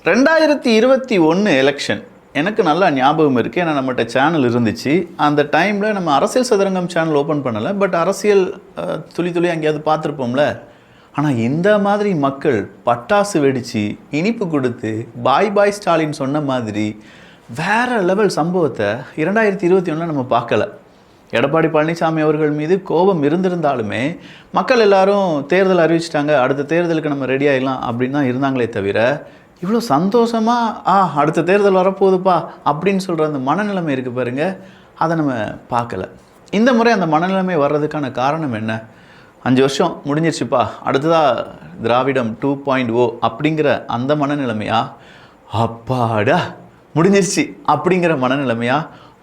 2021 election எனக்கு நல்லா ஞாபகம் இருக்குது. ஏன்னா நம்மகிட்ட சேனல் இருந்துச்சு. அந்த டைமில் நம்ம அரசியல் சதுரங்கம் சேனல் ஓப்பன் பண்ணலை. பட் அரசியல் துளி துளி அங்கேயாவது பார்த்துருப்போம்ல. ஆனால் இந்த மாதிரி மக்கள் பட்டாசு வெடித்து இனிப்பு கொடுத்து பாய் ஸ்டாலின் சொன்ன மாதிரி வேறு லெவல் சம்பவத்தை 2021 நம்ம பார்க்கல. எடப்பாடி பழனிசாமி அவர்கள் மீது கோபம் இருந்திருந்தாலுமே மக்கள் எல்லாரும் தேர்தல் அறிவிச்சிட்டாங்க, அடுத்த தேர்தலுக்கு நம்ம ரெடி ஆகிடலாம் அப்படின்னு தான் இருந்தாங்களே தவிர இவ்வளோ சந்தோஷமாக அடுத்த தேர்தல் வரப்போகுதுப்பா அப்படின்னு சொல்கிற அந்த மனநிலைமை இருக்குது பாருங்கள், அதை நம்ம பார்க்கல. இந்த முறை அந்த மனநிலைமை வர்றதுக்கான காரணம் என்ன? 5 வருஷம் முடிஞ்சிருச்சுப்பா, அடுத்ததாக திராவிடம் 2.0 அப்படிங்கிற அந்த மனநிலைமையா? அப்பாடா முடிஞ்சிருச்சு அப்படிங்கிற மனநிலைமையா?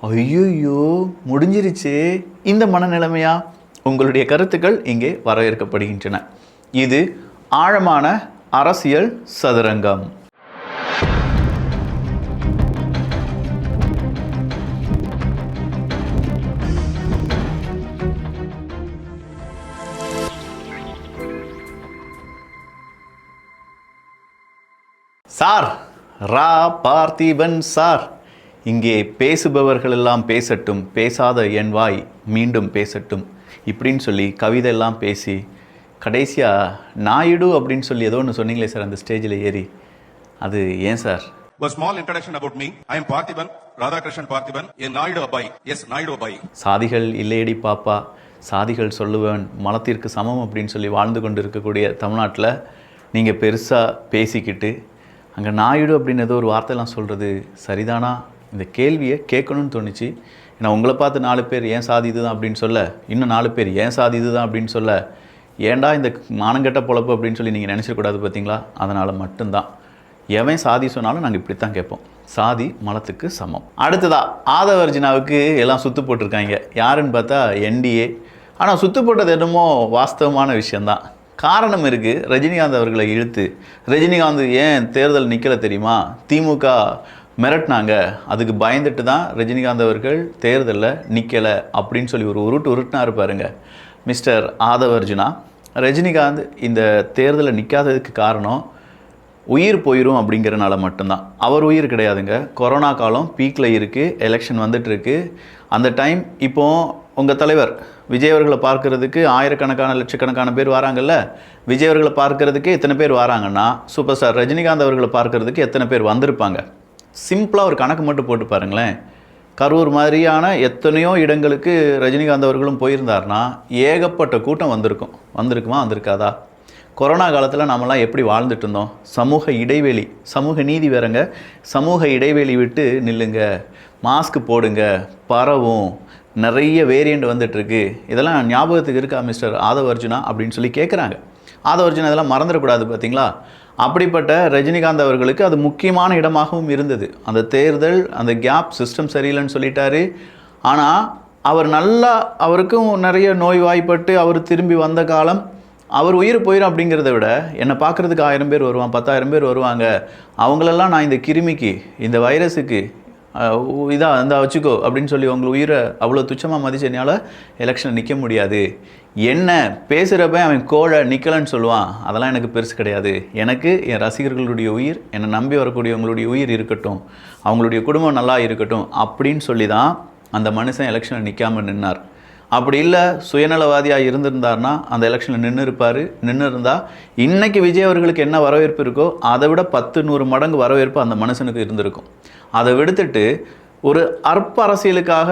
ஐயோ முடிஞ்சிருச்சு இந்த மனநிலைமையா? உங்களுடைய கருத்துக்கள் இங்கே வரவேற்கப்படுகின்றன. இது ஆழமான அரசியல் சதுரங்கம். சார் ரா பார்த்திபன் சார், இங்கே பேசுபவர்கள் எல்லாம் பேசட்டும், பேசாத என் வாய் மீண்டும் பேசட்டும் இப்படின்னு சொல்லி கவிதை எல்லாம் பேசி கடைசியாக நாயுடு அப்படின்னு சொல்லி ஏதோ ஒன்று சொன்னீங்களே சார் அந்த ஸ்டேஜில் ஏறி, அது ஏன் sir? A small introduction about me. I am Parthiban, Radhakrishnan Parthiban, a Naidu Abai. Yes, Naidu Abai. சாதிகள் இல்லையடி பாப்பா, சாதிகள் சொல்லுவேன் மலத்திற்கு சமம் அப்படின்னு சொல்லி வாழ்ந்து கொண்டு இருக்கக்கூடிய தமிழ்நாட்டில் நீங்கள் பெருசாக பேசிக்கிட்டு அங்கே நாயுடு அப்படின்னு ஏதோ ஒரு வார்த்தைலாம் சொல்கிறது சரிதானா? இந்த கேள்வியை கேட்கணும்னு தோணுச்சு. ஏன்னா உங்களை பார்த்து 4 பேர் ஏன் சாதி இதுதான் அப்படின்னு சொல்ல, இன்னும் 4 பேர் ஏன் சாதி இதுதான் அப்படின்னு சொல்ல, ஏன்டா இந்த மானங்கெட்ட பொழப்பு அப்படின்னு சொல்லி நீங்கள் நினச்சிடக்கூடாது பார்த்தீங்களா? அதனால் மட்டும்தான் எவன் சாதி சொன்னாலும் நாங்கள் இப்படி தான் கேட்போம், சாதி மலத்துக்கு சமம். அடுத்ததா ஆதவர்ஜினாவுக்கு எல்லாம் சுற்று போட்டிருக்காங்க. யாருன்னு பார்த்தா என்டிஏ. ஆனால் சுற்று போட்டது என்னமோ வாஸ்தவமான விஷயந்தான். காரணம் இருக்குது. ரஜினிகாந்த் அவர்களை இழுத்து, ரஜினிகாந்த் ஏன் தேர்தல் நிற்கலை தெரியுமா? திமுக மிரட்டினாங்க, அதுக்கு பயந்துட்டு தான் ரஜினிகாந்த் அவர்கள் தேர்தலில் நிற்கலை அப்படின்னு சொல்லி ஒரு உருட்டினாரு பாருங்க மிஸ்டர் ஆதவர்ஜுனா. ரஜினிகாந்த் இந்த தேர்தலில் நிற்காததுக்கு காரணம் உயிர் போயிடும் அப்படிங்கிறனால மட்டும்தான். அவர் உயிர் கிடையாதுங்க. கொரோனா காலம் பீக்கில் இருக்குது, எலெக்ஷன் வந்துட்டுருக்கு. அந்த டைம் இப்போது உங்கள் தலைவர் விஜய் அவர்களை பார்க்கறதுக்கு ஆயிரக்கணக்கான லட்சக்கணக்கான பேர் வராங்கல்ல. விஜய் அவர்களை பார்க்கறதுக்கு எத்தனை பேர் வராங்கன்னா, சூப்பர் ஸ்டார் ரஜினிகாந்த் அவர்களை பார்க்கறதுக்கு எத்தனை பேர் வந்திருப்பாங்க? சிம்பிளாக ஒரு கணக்கு மட்டும் போட்டு பாருங்களேன். கரூர் மாதிரியான எத்தனையோ இடங்களுக்கு ரஜினிகாந்த் அவர்களும் போயிருந்தார்னா ஏகப்பட்ட கூட்டம் வந்திருக்குமா வந்திருக்காதா? கொரோனா காலத்தில் நாமெல்லாம் எப்படி வாழ்ந்துட்டு இருந்தோம்? சமூக இடைவெளி, சமூக நீதி வேறங்க, சமூக இடைவெளி விட்டு நில்லுங்க, மாஸ்க் போடுங்க, பரவும், நிறைய வேரியண்ட் வந்துட்டுருக்கு. இதெல்லாம் ஞாபகத்துக்கு இருக்கா மிஸ்டர் ஆதவர்ஜுனா அப்படின்னு சொல்லி கேட்குறாங்க. ஆதவர்ஜுனா இதெல்லாம் மறந்துடக்கூடாது பார்த்தீங்களா? அப்படிப்பட்ட ரஜினிகாந்த் அவர்களுக்கு அது முக்கியமான இடமாகவும் இருந்தது. அந்த தேர்தல், அந்த கேப் சிஸ்டம் சரியில்லைன்னு சொல்லிட்டாரு. ஆனால் அவர் நல்லா, அவருக்கும் நிறைய நோய் வாய்ப்பட்டு அவர் திரும்பி வந்த காலம், அவர் உயிர் போயிடும் அப்படிங்கிறத விட என்னை பார்க்குறதுக்கு 1000 பேர் வருவான், 10,000 பேர் வருவாங்க, அவங்களெல்லாம் நான் இந்த கிருமிக்கு, இந்த வைரஸுக்கு இதாக இந்த வச்சுக்கோ அப்படின்னு சொல்லி உங்களை உயிரை அவ்வளோ துச்சமாக மதிச்சனால எலெக்ஷனில் நிற்க முடியாது. என்ன பேசுகிறப்ப அவன் கோழை நிற்கலன்னு சொல்லுவான், அதெல்லாம் எனக்கு பெருசு கிடையாது. எனக்கு என் ரசிகர்களுடைய உயிர், என்னை நம்பி வரக்கூடியவங்களுடைய உயிர் இருக்கட்டும், அவங்களுடைய குடும்பம் நல்லா இருக்கட்டும் அப்படின்னு சொல்லி தான் அந்த மனுஷன் எலெக்ஷனில் நிற்காமல் நின்னார். அப்படி இல்லை சுயநலவாதியாக இருந்திருந்தார்னா அந்த எலெக்ஷனில் நின்று இருந்தால் இன்றைக்கி விஜய் அவர்களுக்கு என்ன வரவேற்பு இருக்கோ அதை விட 10-100 மடங்கு வரவேற்பு அந்த மனுஷனுக்கு இருந்திருக்கும். அதை விடுத்துட்டு ஒரு அற்ப அரசியலுக்காக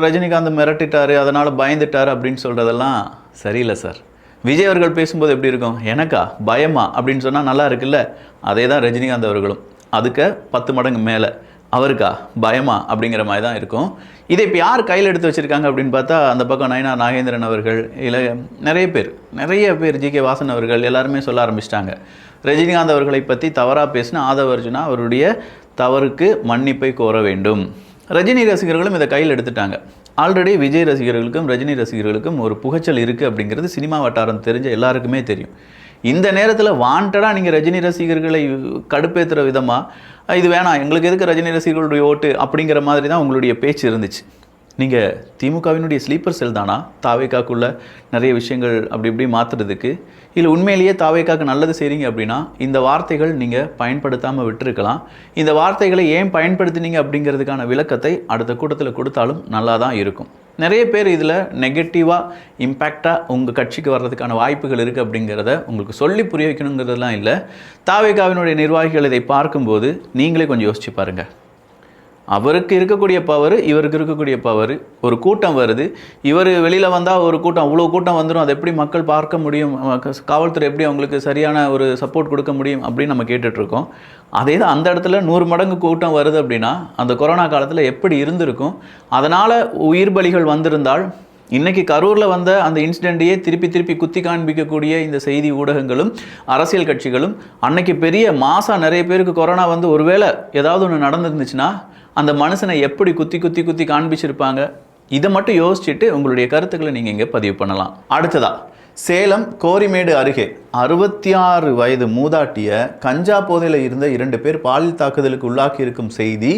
ரஜினிகாந்த் மிரட்டிட்டார், அதனால் பயந்துட்டார் அப்படின்னு சொல்கிறதெல்லாம் சரியில்லை சார். விஜய் அவர்கள் பேசும்போது எப்படி இருக்கும்? எனக்கா பயமா அப்படின்னு சொன்னால் நல்லா இருக்குல்ல. அதே தான் ரஜினிகாந்த் அவர்களும், அதுக்கு 10 மடங்கு மேலே அவருக்கா பயமா அப்படிங்கிற மாதிரி தான் இருக்கும். இதை இப்போ யார் கையில் எடுத்து வச்சுருக்காங்க அப்படின்னு பார்த்தா, அந்த பக்கம் நயனா நாகேந்திரன் அவர்கள், இல்லை நிறைய பேர் ஜி.கே. வாசன் அவர்கள் எல்லாருமே சொல்ல ஆரம்பிச்சிட்டாங்க. ரஜினிகாந்த் அவர்களை பற்றி தவறாக பேசின ஆதவர்ஜுனா அவருடைய தவறுக்கு மன்னிப்பை கோர வேண்டும். ரஜினி ரசிகர்களும் இதை கையில் எடுத்துட்டாங்க. ஆல்ரெடி விஜய் ரசிகர்களுக்கும் ரஜினி ரசிகர்களுக்கும் ஒரு புகைச்சல் இருக்குது அப்படிங்கிறது சினிமா வட்டாரம் தெரிஞ்ச எல்லாருக்குமே தெரியும். இந்த நேரத்தில் வாண்டடாக நீங்கள் ரஜினி ரசிகர்களை கடுப்பேற்றுற விதமாக இது வேணாம், எங்களுக்கு எதுக்கு ரஜினி ரசிகர்களுடைய ஓட்டு அப்படிங்கிற மாதிரி தான் உங்களுடைய பேச்சு இருந்துச்சு. நீங்கள் திமுகவினுடைய ஸ்லீப்பர் செல் தானா தாவேக்காக்குள்ள நிறைய விஷயங்கள் அப்படி இப்படி மாற்றுறதுக்கு? இல்லை உண்மையிலேயே தாவேக்காக்கு நல்லது செய்கிறீங்க அப்படின்னா இந்த வார்த்தைகள் நீங்கள் பயன்படுத்தாமல் விட்டுருக்கலாம். இந்த வார்த்தைகளை ஏன் பயன்படுத்தினீங்க அப்படிங்கிறதுக்கான விளக்கத்தை அடுத்த கூட்டத்தில் கொடுத்தாலும் நல்லா தான் இருக்கும். நிறைய பேர் இதில் நெகட்டிவாக இம்பேக்டாக உங்கள் கட்சிக்கு வர்றதுக்கான வாய்ப்புகள் இருக்குது அப்படிங்கிறத உங்களுக்கு சொல்லி புரிய வைக்கணுங்கிறதுலாம் இல்லை. தாவேக்காவினுடைய நிர்வாகிகள் இதை பார்க்கும்போது நீங்களே கொஞ்சம் யோசிச்சு பாருங்கள். அவருக்கு இருக்கக்கூடிய பவர், இவருக்கு இருக்கக்கூடிய பவர். ஒரு கூட்டம் வருது, இவர் வெளியில் வந்தால் ஒரு கூட்டம், அவ்வளோ கூட்டம் வந்துடும், அதை எப்படி மக்கள் பார்க்க முடியும், காவல்துறை எப்படி அவங்களுக்கு சரியான ஒரு சப்போர்ட் கொடுக்க முடியும் அப்படின்னு நம்ம கேட்டுட்ருக்கோம். அதே தான் அந்த இடத்துல 100 மடங்கு கூட்டம் வருது அப்படின்னா அந்த கொரோனா காலத்தில் எப்படி இருந்திருக்கும்? அதனால் உயிர் பலிகள் வந்திருந்தால் இன்றைக்கி கரூரில் வந்த அந்த இன்சிடெண்ட்டையே திருப்பி குத்தி காண்பிக்கக்கூடிய இந்த செய்தி ஊடகங்களும் அரசியல் கட்சிகளும் அன்னைக்கு பெரிய மாதம் நிறைய பேருக்கு கொரோனா வந்து ஒருவேளை ஏதாவது ஒன்று நடந்துருந்துச்சுன்னா அந்த மனுஷனை எப்படி குத்தி காண்பிச்சிருப்பாங்க? இதை மட்டும் யோசிச்சுட்டு உங்களுடைய கருத்துக்களை நீங்கள் இங்கே பதிவு பண்ணலாம். அடுத்ததா, சேலம் கோரிமேடு அருகே 66 வயது மூதாட்டிய கஞ்சா போதையில் இருந்த 2 பேர் பாலியல் தாக்குதலுக்கு உள்ளாக்கி இருக்கும் செய்தி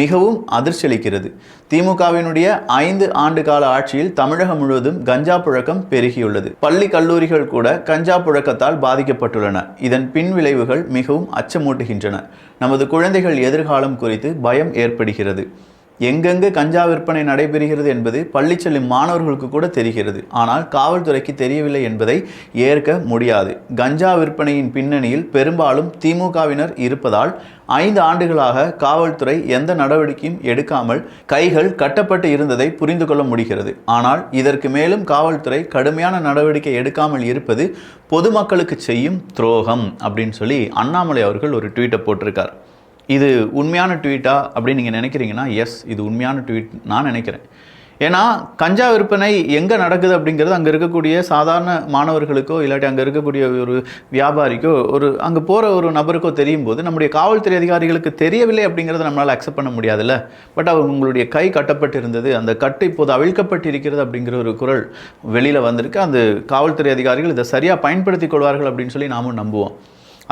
மிகவும் அதிர்ச்சி அளிக்கிறது. திமுகவினுடைய 5 ஆண்டு கால ஆட்சியில் தமிழகம் முழுவதும் கஞ்சா புழக்கம் பெருகியுள்ளது. பள்ளி கல்லூரிகள் கூட கஞ்சா புழக்கத்தால் பாதிக்கப்பட்டுள்ளன. இதன் பின் விளைவுகள் மிகவும் அச்சமூட்டுகின்றன. நமது குழந்தைகள் எதிர்காலம் குறித்து பயம் ஏற்படுகிறது. எங்கெங்கு கஞ்சா விற்பனை நடைபெறுகிறது என்பது பள்ளி செல்லும் மாணவர்களுக்கு கூட தெரிகிறது. ஆனால் காவல்துறைக்கு தெரியவில்லை என்பதை ஏற்க முடியாது. கஞ்சா விற்பனையின் பின்னணியில் பெரும்பாலும் திமுகவினர் இருப்பதால் 5 ஆண்டுகளாக காவல்துறை எந்த நடவடிக்கையும் எடுக்காமல் கைகள் கட்டப்பட்டு இருந்ததை புரிந்து கொள்ள முடிகிறது. ஆனால் இதற்கு மேலும் காவல்துறை கடுமையான நடவடிக்கை எடுக்காமல் இருப்பது பொதுமக்களுக்கு செய்யும் துரோகம் அப்படின்னு சொல்லி அண்ணாமலை அவர்கள் ஒரு ட்வீட்டை போட்டிருக்கார். இது உண்மையான ட்வீட்டா அப்படின்னு நீங்கள் நினைக்கிறீங்கன்னா எஸ், இது உண்மையான ட்வீட் நான் நினைக்கிறேன். ஏன்னா கஞ்சா விற்பனை எங்கே நடக்குது அப்படிங்கிறது அங்கே இருக்கக்கூடிய சாதாரண மாணவர்களுக்கோ இல்லாட்டி அங்கே இருக்கக்கூடிய ஒரு வியாபாரிக்கோ அங்கே போகிற ஒரு நபருக்கோ தெரியும் போது நம்முடைய காவல்துறை அதிகாரிகளுக்கு தெரியவில்லை அப்படிங்கிறத நம்மளால் அக்செப்ட் பண்ண முடியாதுல்ல. பட் அவங்களுடைய கை கட்டப்பட்டு இருந்தது, அந்த கட்டு இப்போது அவிழ்க்கப்பட்டு இருக்கிறது அப்படிங்கிற ஒரு குரல் வெளியில் வந்திருக்கு. அந்த காவல்துறை அதிகாரிகள் இதை சரியாக பயன்படுத்தி கொள்வார்கள் அப்படின்னு சொல்லி நாமும் நம்புவோம்.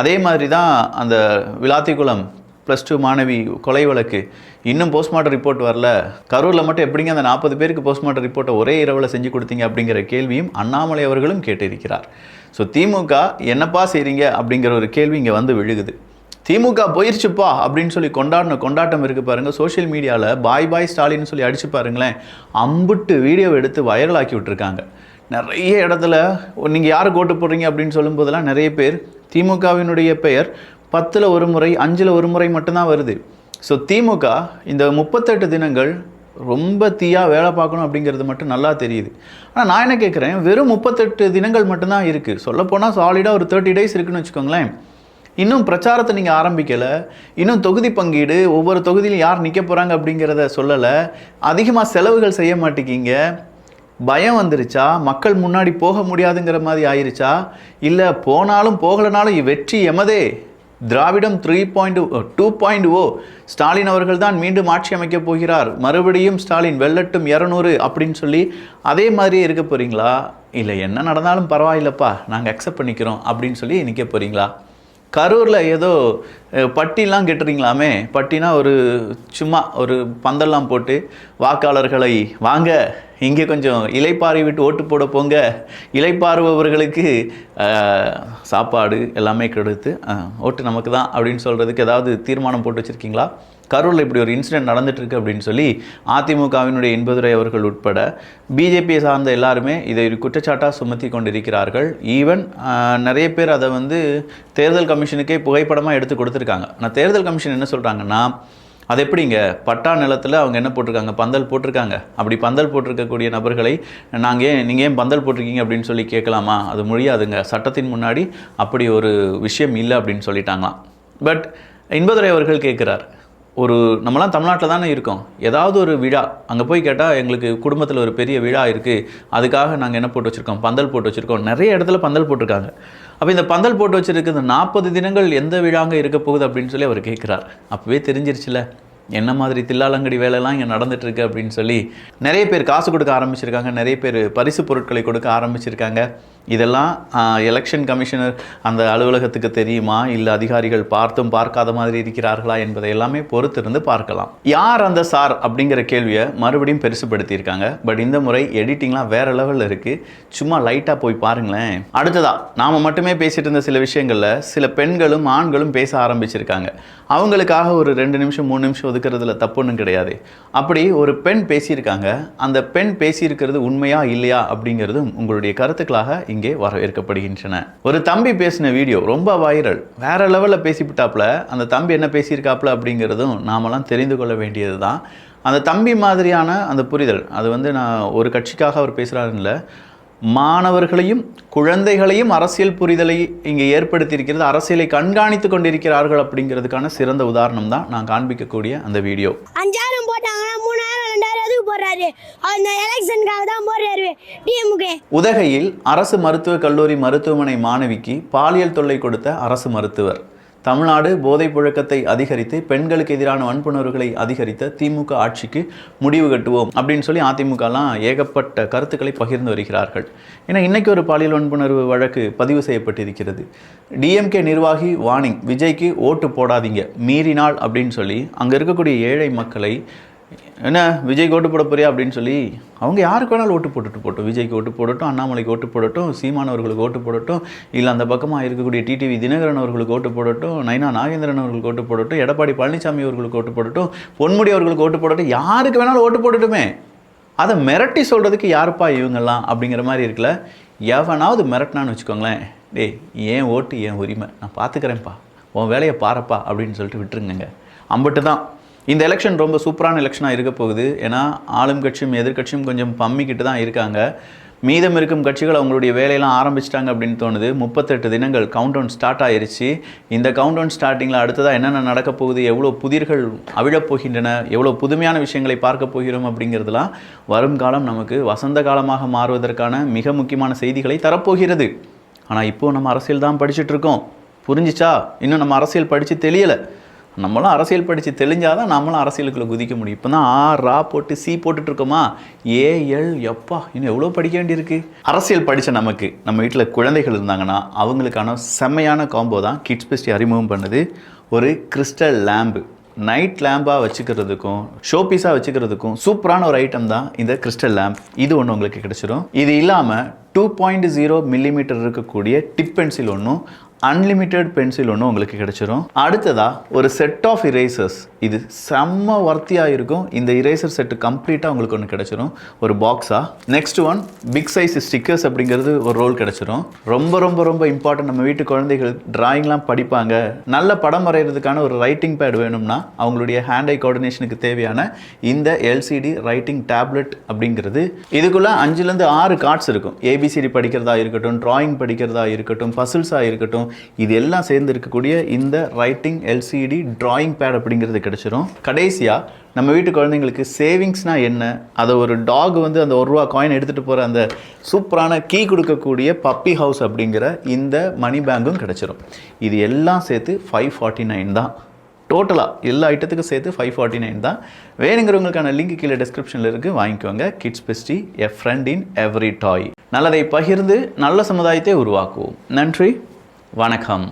அதே மாதிரி தான் அந்த விளாத்திக்குளம் +2 மாணவி கொலை வழக்கு இன்னும் போஸ்ட்மார்ட்டம் ரிப்போர்ட் வரல. கரூரில் மட்டும் எப்படிங்க அந்த 40 பேருக்கு போஸ்ட்மார்ட்டம் ரிப்போர்ட்டை ஒரே இரவில் செஞ்சு கொடுத்தீங்க அப்படிங்கிற கேள்வியும் அண்ணாமலை அவர்களும் கேட்டிருக்கிறார். ஸோ திமுக என்னப்பா செய்கிறீங்க அப்படிங்கிற ஒரு கேள்வி இங்கே வந்து விழுகுது. திமுக போயிடுச்சுப்பா அப்படின்னு சொல்லி கொண்டாட்டம் இருக்குது பாருங்கள். சோஷியல் மீடியாவில் பாய் ஸ்டாலின்னு சொல்லி அடிச்சு பாருங்களேன், அம்புட்டு வீடியோ எடுத்து வைரலாக்கி விட்டுருக்காங்க. நிறைய இடத்துல நீங்கள் யாருக்கு ஓட்டு போடுறீங்க அப்படின்னு சொல்லும்போதெல்லாம் நிறைய பேர் திமுகவினுடைய பெயர் 10ல் ஒரு முறை 5ல் ஒரு முறை மட்டும்தான் வருது. ஸோ திமுக இந்த 38 தினங்கள் ரொம்ப தீயாக வேலை பார்க்கணும் அப்படிங்கிறது மட்டும் நல்லா தெரியுது. ஆனால் நான் என்ன கேட்குறேன், வெறும் 38 தினங்கள் மட்டும்தான் இருக்குது. சொல்லப்போனால் சாலிடாக ஒரு 30 days இருக்குன்னு வச்சுக்கோங்களேன். இன்னும் பிரச்சாரத்தை நீங்கள் ஆரம்பிக்கலை. இன்னும் தொகுதி பங்கீடு, ஒவ்வொரு தொகுதியிலும் யார் நிற்க போகிறாங்க அப்படிங்கிறத சொல்லலை. அதிகமாக செலவுகள் செய்ய மாட்டேங்கிங்க. பயம் வந்துருச்சா? மக்கள் முன்னாடி போக முடியாதுங்கிற மாதிரி ஆயிடுச்சா? இல்லை போனாலும் போகலைனாலும் வெற்றி எமதே, திராவிடம் 2.0, ஸ்டாலின் அவர்கள் தான் மீண்டும் ஆட்சி அமைக்கப் போகிறார், மறுபடியும் ஸ்டாலின் வெல்லட்டும் 200 அப்படின்னு சொல்லி அதே மாதிரியே இருக்க போகிறீங்களா? இல்லை என்ன நடந்தாலும் பரவாயில்லப்பா நாங்கள் அக்செப்ட் பண்ணிக்கிறோம் அப்படின்னு சொல்லி நிற்க போகிறீங்களா? கரூரில் ஏதோ பட்டிலாம் கெட்டுறீங்களாமே. பட்டினா சும்மா ஒரு பந்தல்லாம் போட்டு வாக்காளர்களை வாங்க இங்கே கொஞ்சம் இலைப்பாரி விட்டு ஓட்டு போட போங்க, இலைப்பாறுபவர்களுக்கு சாப்பாடு எல்லாமே கொடுத்து ஓட்டு நமக்கு தான் அப்படின்னு சொல்கிறதுக்கு ஏதாவது தீர்மானம் போட்டு வச்சுருக்கீங்களா? கரூரில் இப்படி ஒரு இன்சிடென்ட் நடந்துட்டுருக்கு அப்படின்னு சொல்லி அதிமுகவினுடைய இன்பதுரை அவர்கள் உட்பட பிஜேபியை சார்ந்த எல்லாருமே இதை ஒரு குற்றச்சாட்டாக சுமத்தி கொண்டிருக்கிறார்கள். ஈவன் நிறைய பேர் அதை தேர்தல் கமிஷனுக்கே புகைப்படமாக எடுத்து கொடுத்துருக்காங்க. ஆனால் தேர்தல் கமிஷன் என்ன சொல்கிறாங்கன்னா, அது எப்படிங்க பட்டா நிலத்தில் அவங்க என்ன போட்டிருக்காங்க, பந்தல் போட்டிருக்காங்க. அப்படி பந்தல் போட்டிருக்கக்கூடிய நபர்களை நீங்கள் ஏன் பந்தல் போட்டிருக்கீங்க அப்படின்னு சொல்லி கேட்கலாமா? அது முடியாதுங்க, சட்டத்தின் முன்னாடி அப்படி ஒரு விஷயம் இல்லை அப்படின்னு சொல்லிட்டாங்களாம். பட் இன்பதுரை அவர்கள் கேட்குறார், நம்மளாம் தமிழ்நாட்டில் தானே இருக்கோம், ஏதாவது ஒரு விழா அங்கே போய் கேட்டால் எங்களுக்கு குடும்பத்தில் ஒரு பெரிய விழா இருக்குது, அதுக்காக நாங்கள் என்ன போட்டு வச்சுருக்கோம், பந்தல் போட்டு வச்சுருக்கோம். நிறைய இடத்துல பந்தல் போட்டிருக்காங்க. அப்போ இந்த பந்தல் போட்டு வச்சுருக்குது 40 தினங்கள் எந்த விழாங்க இருக்க போகுது அப்படின்னு சொல்லி அவர் கேட்குறார். அப்போவே தெரிஞ்சிருச்சுல என்ன மாதிரி தில்லாலங்கடி வேலைலாம் இங்கே நடந்துகிட்ருக்கு அப்படின்னு சொல்லி. நிறைய பேர் காசு கொடுக்க ஆரம்பிச்சிருக்காங்க, நிறைய பேர் பரிசு பொருட்களை கொடுக்க ஆரம்பிச்சிருக்காங்க. இதெல்லாம் எலெக்ஷன் கமிஷனர் அந்த அலுவலகத்துக்கு தெரியுமா, இல்லை அதிகாரிகள் பார்த்தும் பார்க்காத மாதிரி இருக்கிறார்களா என்பதை எல்லாமே பொறுத்திருந்து பார்க்கலாம். யார் அந்த சார் அப்படிங்கிற கேள்வியை மறுபடியும் பெருசுப்படுத்தியிருக்காங்க. பட் இந்த முறை எடிட்டிங்லாம் வேற லெவலில் இருக்குது. சும்மா லைட்டாக போய் பாருங்களேன். அடுத்ததா நாம் மட்டுமே பேசிட்டு இருந்த சில விஷயங்களில் சில பெண்களும் ஆண்களும் பேச ஆரம்பிச்சிருக்காங்க. அவங்களுக்காக ஒரு 2 நிமிஷம் 3 நிமிஷம் ஒதுக்கிறதுல தப்பு ஒன்றும் கிடையாது. அப்படி ஒரு பெண் பேசியிருக்காங்க. அந்த பெண் பேசியிருக்கிறது உண்மையா இல்லையா அப்படிங்கிறதும் உங்களுடைய கருத்துக்களாக இங்கே வரவேற்கப்படுகின்றன. ஒரு தம்பி பேசின வீடியோ ரொம்ப வைரல், வேற லெவலில் பேசிவிட்டாப்புல. அந்த தம்பி என்ன பேசியிருக்காப்புல அப்படிங்கிறதும் நாமெல்லாம் தெரிந்து கொள்ள வேண்டியது தான். அந்த தம்பி மாதிரியான அந்த புரிதல், அது நான் ஒரு கட்சிக்காக அவர் பேசுகிறாருன்னு இல்லை, மாணவர்களையும் குழந்தைகளையும் அரசியல் புரிதலை இங்கே ஏற்படுத்தியிருக்கிறது, அரசியலை கண்காணித்து கொண்டிருக்கிறார்கள் அப்படிங்கிறதுக்கான சிறந்த உதாரணம் தான் நான் காண்பிக்கக்கூடிய அந்த வீடியோ. 5000 போட்டாங்கன்னா 3000 2000 எதுக்கு போடுறாரு? அந்த எலெக்ஷனுக்காக தான் போடுறாரு டிஎம்கே. உதகையில் அரசு மருத்துவக் கல்லூரி மருத்துவமனை மாணவிக்கு பாலியல் தொல்லை கொடுத்த அரசு மருத்துவர். தமிழ்நாடு போதைப் புழக்கத்தை அதிகரித்து பெண்களுக்கு எதிரான வன்புணர்வுகளை அதிகரித்த திமுக ஆட்சிக்கு முடிவு கட்டுவோம் அப்படின்னு சொல்லி அதிமுகலாம் ஏகப்பட்ட கருத்துக்களை பகிர்ந்து வருகிறார்கள். ஏன்னா இன்னைக்கு ஒரு பாலியல் வன்புணர்வு வழக்கு பதிவு செய்யப்பட்டிருக்கிறது. டிஎம்கே நிர்வாகி வார்னிங், விஜய்க்கு ஓட்டு போடாதீங்க, மீறினாள் அப்படின்னு சொல்லி அங்கே இருக்கக்கூடிய ஏழை மக்களை, என்ன விஜய்க்கு ஓட்டு போட போறியா அப்படின்னு சொல்லி, அவங்க யாருக்கு வேணாலும் ஓட்டு போட்டோம். விஜய்க்கு ஓட்டு போடட்டும், அண்ணாமலைக்கு ஓட்டு போடட்டும், சீமானவர்களுக்கு ஓட்டு போடட்டும், இல்லை அந்த பக்கமாக இருக்கக்கூடிய டிடிவி தினகரன் அவர்களுக்கு ஓட்டு போடட்டும், நைனா நாகேந்திரன் அவர்களுக்கு ஓட்டு போடட்டும், எடப்பாடி பழனிசாமி அவர்களுக்கு ஓட்டு போடட்டும், பொன்முடி அவர்களுக்கு ஓட்டு போடட்டும், யாருக்கு வேணாலும் ஓட்டு போடட்டுமே. அதை மிரட்டி சொல்கிறதுக்கு யாருப்பா இவங்கெல்லாம் அப்படிங்கிற மாதிரி இருக்குல்ல. எவனாவது மிரட்டினான்னு வச்சுக்கோங்களேன், டேய் ஏன் ஓட்டு ஏன் உரிமை, நான் பார்த்துக்கிறேன்ப்பா, உன் வேலையை பாருப்பா அப்படின்னு சொல்லிட்டு விட்டுருங்க. அம்பட்டு தான். இந்த எலெக்ஷன் ரொம்ப சூப்பரான எலெக்ஷனாக இருக்க போகுது. ஏன்னா ஆளும் கட்சியும் எதிர்கட்சியும் கொஞ்சம் பம்மிக்கிட்டு தான் இருக்காங்க. மீதம் இருக்கும் கட்சிகள் அவங்களுடைய வேலையெல்லாம் ஆரம்பிச்சிட்டாங்க அப்படின்னு தோணுது. 38 தினங்கள் கவுண்டவுன் ஸ்டார்ட் ஆயிருச்சு. இந்த கவுண்டவுன் ஸ்டார்டிங்கில் அடுத்ததாக என்னென்ன நடக்க போகுது, எவ்வளோ புதிர்கள் அவிழப்போகின்றன, எவ்வளோ புதுமையான விஷயங்களை பார்க்க போகிறோம் அப்படிங்கிறதுலாம் வரும் காலம் நமக்கு வசந்த காலமாக மாறுவதற்கான மிக முக்கியமான செய்திகளை தரப்போகிறது. ஆனால் இப்போது நம்ம அரசியல் தான் படிச்சுட்டு இருக்கோம். புரிஞ்சிச்சா? இன்னும் நம்ம அரசியல் படித்து தெளியலை. நம்மளும் அரசியல் படித்து தெளிஞ்சாதான் நம்மளும் அரசியலுக்குள்ளே குதிக்க முடியும். இப்போ தான் ரா போட்டு சி போட்டுட்ருக்கோமா, ஏஎல் எப்பா இன்னும் எவ்வளோ படிக்க வேண்டியிருக்கு. அரசியல் படித்த நமக்கு நம்ம வீட்டில் குழந்தைகள் இருந்தாங்கன்னா அவங்களுக்கான செம்மையான காம்போ தான் கிட்ஸ் பெஸ்டி அறிமுகம் பண்ணுது. ஒரு கிறிஸ்டல் லேம்பு, நைட் லேம்பாக வச்சுக்கிறதுக்கும் ஷோபீஸாக வச்சுக்கிறதுக்கும் சூப்பரான ஒரு ஐட்டம் தான் இந்த கிறிஸ்டல் லேம்ப். இது ஒன்று உங்களுக்கு கிடைச்சிடும். இது இல்லாமல் 2.0 மில்லிமீட்டர் இருக்கக்கூடிய டிப் பென்சில் ஒன்றும், அன்லிமிட்டெட் பென்சில் ஒன்று உங்களுக்கு கிடைச்சிரும். அடுத்ததாக ஒரு செட் ஆஃப் இரேசர்ஸ், இது செம்ம வர்த்தியாக இருக்கும். இந்த இரேசர் செட்டு கம்ப்ளீட்டாக உங்களுக்கு ஒன்று கிடைச்சிரும் ஒரு பாக்ஸாக. Next one big size stickers அப்படிங்கிறது ஒரு ரோல் கிடைச்சிரும். ரொம்ப ரொம்ப ரொம்ப இம்பார்ட்டன்ட். நம்ம வீட்டு குழந்தைகள் டிராயிங்லாம் படிப்பாங்க, நல்ல படம் வரைகிறதுக்கான ஒரு ரைட்டிங் பேட் வேணும்னா அவங்களுடைய ஹேண்ட் ஐ கோஆர்டினேஷனுக்கு தேவையான இந்த எல்சிடி ரைட்டிங் டேப்லெட் அப்படிங்கிறது. இதுக்குள்ளே 5லேருந்து 6 கார்ட்ஸ் இருக்கும். ஏபிசிடி படிக்கிறதா இருக்கட்டும், டிராயிங் படிக்கிறதா இருக்கட்டும், பசில்ஸாக இருக்கட்டும், இது எல்லாம் சேர்ந்து இருக்கக்கூடிய இந்த ரைட்டிங் எல்சிடி டிராயிங் பேட் அப்படிங்கிறது கிடைச்சிரும். கடைசியாக நம்ம வீட்டு குழந்தைங்களுக்கு சேவிங்ஸ்னால் என்ன, அதை ஒரு டாக் அந்த ₹1 காயின் எடுத்துகிட்டு போகிற அந்த சூப்பரான கீ கொடுக்கக்கூடிய பப்பி ஹவுஸ் அப்படிங்கிற இந்த மணி பேங்கும் கிடைச்சிரும். இது எல்லாம் சேர்த்து 549 தான். டோட்டலாக எல்லா ஐட்டத்துக்கும் சேர்த்து 549 தான். வேணுங்கிறவங்களுக்கான லிங்க் கீழே டிஸ்கிரிப்ஷனில் இருக்குது, வாங்கிக்கோங்க. Kids bestie, a friend in every toy. நல்லதை பகிர்ந்து நல்ல சமுதாயத்தை உருவாக்குவோம். நன்றி, வணக்கம்.